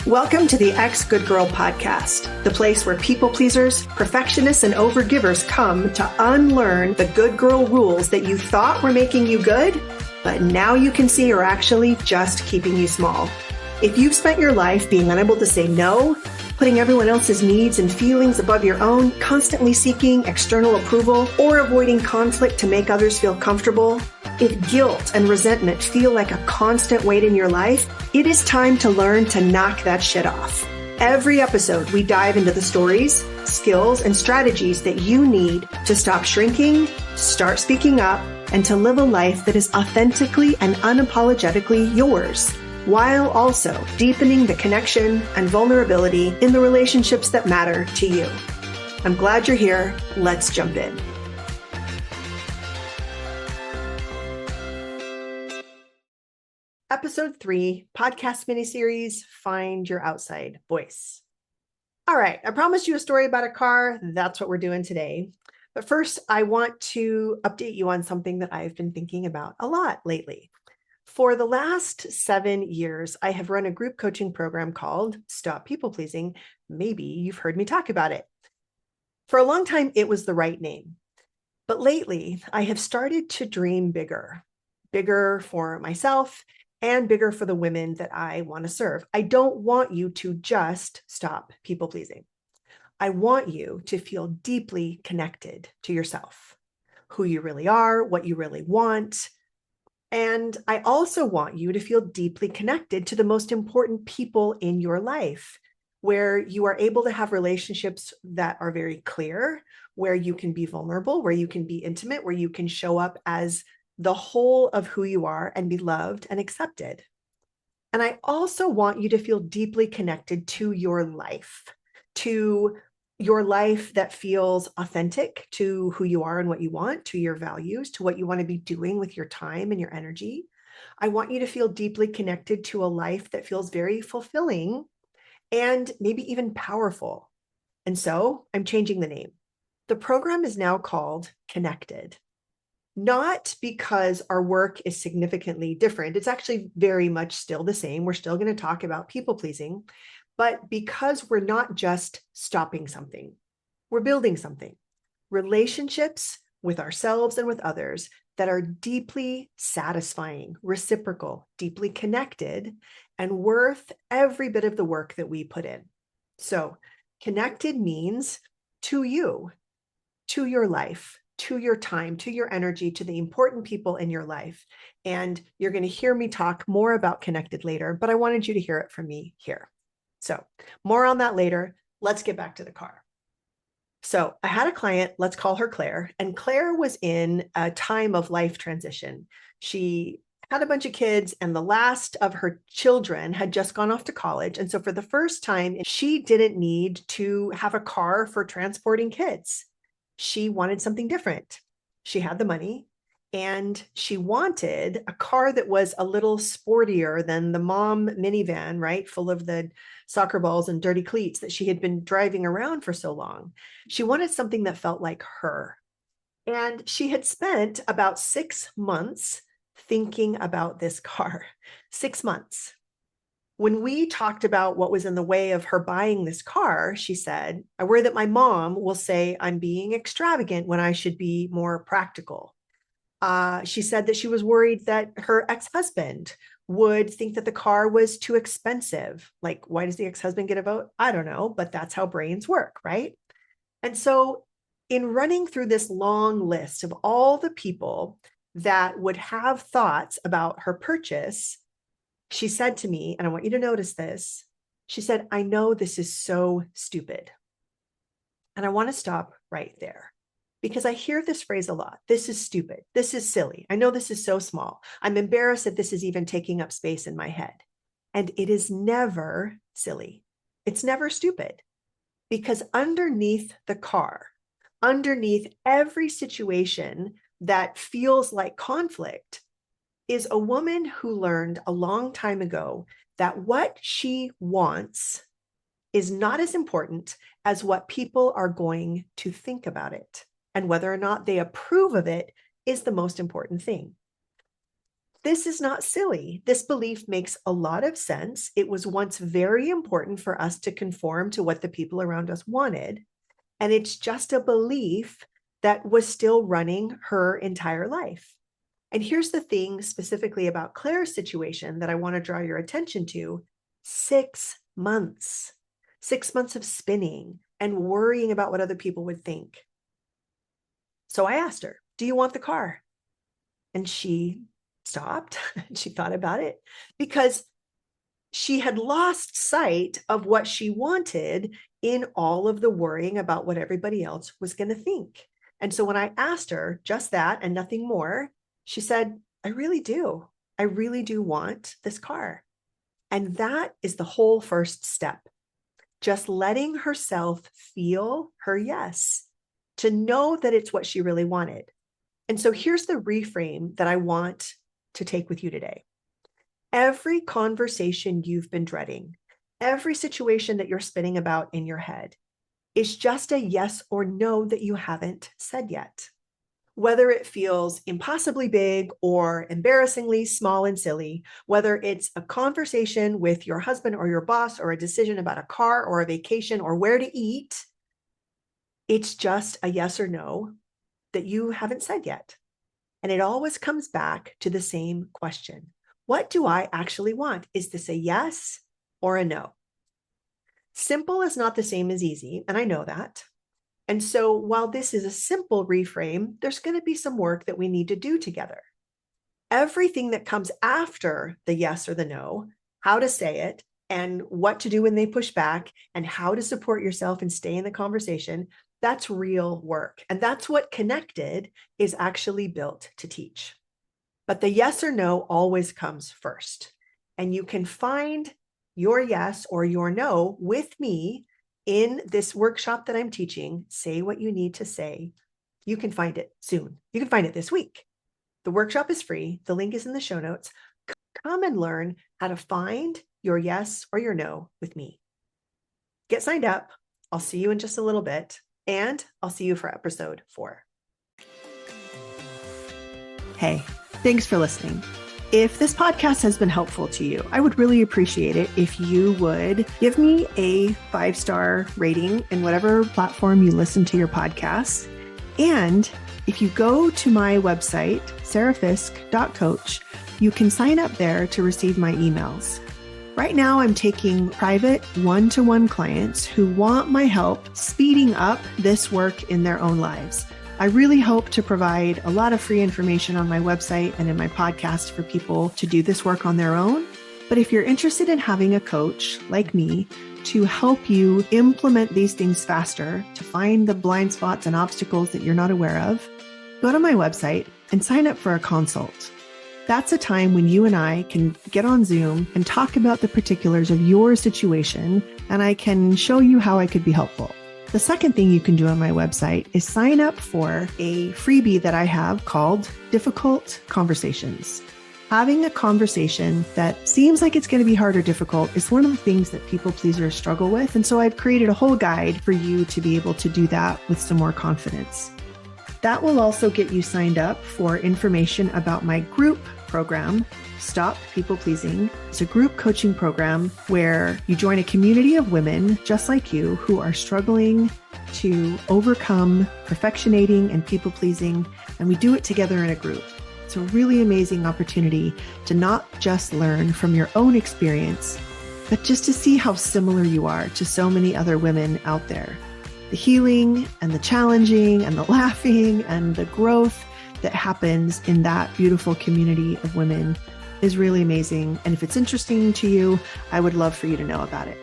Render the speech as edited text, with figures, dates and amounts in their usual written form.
Welcome to the Ex Good Girl podcast, the place where people pleasers, perfectionists, and overgivers come to unlearn the good girl rules that you thought were making you good, but now you can see are actually just keeping you small. If you've spent your life being unable to say no, putting everyone else's needs and feelings above your own, constantly seeking external approval, or avoiding conflict to make others feel comfortable, if guilt and resentment feel like a constant weight in your life, it is time to learn to knock that shit off. Every episode, we dive into the stories, skills, and strategies that you need to stop shrinking, start speaking up, and to live a life that is authentically and unapologetically yours, while also deepening the connection and vulnerability in the relationships that matter to you. I'm glad you're here. Let's jump in. Episode 3, podcast miniseries, Find Your Outside Voice. All right, I promised you a story about a car. That's what we're doing today. But first, I want to update you on something that I've been thinking about a lot lately. For the last 7 years, I have run a group coaching program called Stop People Pleasing. Maybe you've heard me talk about it. For a long time, it was the right name. But lately, I have started to dream bigger for myself and bigger for the women that I want to serve. I don't want you to just stop people pleasing. I want you to feel deeply connected to yourself, who you really are, what you really want. And I also want you to feel deeply connected to the most important people in your life, where you are able to have relationships that are very clear, where you can be vulnerable, where you can be intimate, where you can show up as the whole of who you are and be loved and accepted. And I also want you to feel deeply connected to your life that feels authentic to who you are and what you want, to your values, to what you want to be doing with your time and your energy. I want you to feel deeply connected to a life that feels very fulfilling and maybe even powerful. And so I'm changing the name. The program is now called Connected. Not because our work is significantly different. It's actually very much still the same. We're still going to talk about people pleasing, but because we're not just stopping something, we're building something. Relationships with ourselves and with others that are deeply satisfying, reciprocal, deeply connected, and worth every bit of the work that we put in. So connected means to you, to your life, to your time, to your energy, to the important people in your life. And you're going to hear me talk more about connected later, but I wanted you to hear it from me here. So more on that later. Let's get back to the car. So I had a client, let's call her Claire, and Claire was in a time of life transition. She had a bunch of kids, and the last of her children had just gone off to college. And so for the first time, she didn't need to have a car for transporting kids. She wanted something different. She had the money and she wanted a car that was a little sportier than the mom minivan, right? Full of the soccer balls and dirty cleats that she had been driving around for so long. She wanted something that felt like her. And she had spent about 6 months thinking about this car. 6 months. When we talked about what was in the way of her buying this car, she said, I worry that my mom will say I'm being extravagant when I should be more practical. She said that she was worried that her ex-husband would think that the car was too expensive. Like, why does the ex-husband get a vote? I don't know, but that's how brains work, right? And so in running through this long list of all the people that would have thoughts about her purchase, she said to me, and I want you to notice this, she said, I know this is so stupid. And I want to stop right there because I hear this phrase a lot. This is stupid. This is silly. I know this is so small. I'm embarrassed that this is even taking up space in my head. And it is never silly. It's never stupid because underneath the car, underneath every situation that feels like conflict, is a woman who learned a long time ago that what she wants is not as important as what people are going to think about it. And whether or not they approve of it is the most important thing. This is not silly. This belief makes a lot of sense. It was once very important for us to conform to what the people around us wanted. And it's just a belief that was still running her entire life. And here's the thing specifically about Claire's situation that I want to draw your attention to. 6 months, 6 months of spinning and worrying about what other people would think. So I asked her, do you want the car? And she stopped and she thought about it because she had lost sight of what she wanted in all of the worrying about what everybody else was going to think. And so when I asked her just that and nothing more, she said, I really do. I really do want this car. And that is the whole first step. Just letting herself feel her yes, to know that it's what she really wanted. And so here's the reframe that I want to take with you today. Every conversation you've been dreading, every situation that you're spinning about in your head is just a yes or no that you haven't said yet. Whether it feels impossibly big or embarrassingly small and silly, whether it's a conversation with your husband or your boss or a decision about a car or a vacation or where to eat, it's just a yes or no that you haven't said yet. And it always comes back to the same question. What do I actually want? Is this a yes or a no? Simple is not the same as easy, and I know that. And so while this is a simple reframe, there's going to be some work that we need to do together. Everything that comes after the yes or the no, how to say it, and what to do when they push back, and how to support yourself and stay in the conversation, that's real work. And that's what Connected is actually built to teach. But the yes or no always comes first. And you can find your yes or your no with me in this workshop that I'm teaching, Say What You Need to Say. You can find it soon. You can find it this week. The workshop is free. The link is in the show notes. Come and learn how to find your yes or your no with me. Get signed up. I'll see you in just a little bit. And I'll see you for episode 4. Hey, thanks for listening. If this podcast has been helpful to you, I would really appreciate it if you would give me a 5-star rating in whatever platform you listen to your podcasts. And if you go to my website, sarafisk.coach, you can sign up there to receive my emails. Right now, I'm taking private one-to-one clients who want my help speeding up this work in their own lives. I really hope to provide a lot of free information on my website and in my podcast for people to do this work on their own. But if you're interested in having a coach like me to help you implement these things faster, to find the blind spots and obstacles that you're not aware of, go to my website and sign up for a consult. That's a time when you and I can get on Zoom and talk about the particulars of your situation, and I can show you how I could be helpful. The second thing you can do on my website is sign up for a freebie that I have called Difficult Conversations. Having a conversation that seems like it's going to be hard or difficult is one of the things that people pleasers struggle with. And so I've created a whole guide for you to be able to do that with some more confidence. That will also get you signed up for information about my group program, Stop People Pleasing. It's a group coaching program where you join a community of women just like you who are struggling to overcome perfectionating and people pleasing, and we do it together in a group. It's a really amazing opportunity to not just learn from your own experience, but just to see how similar you are to so many other women out there. The healing and the challenging and the laughing and the growth that happens in that beautiful community of women is really amazing. And if it's interesting to you, I would love for you to know about it.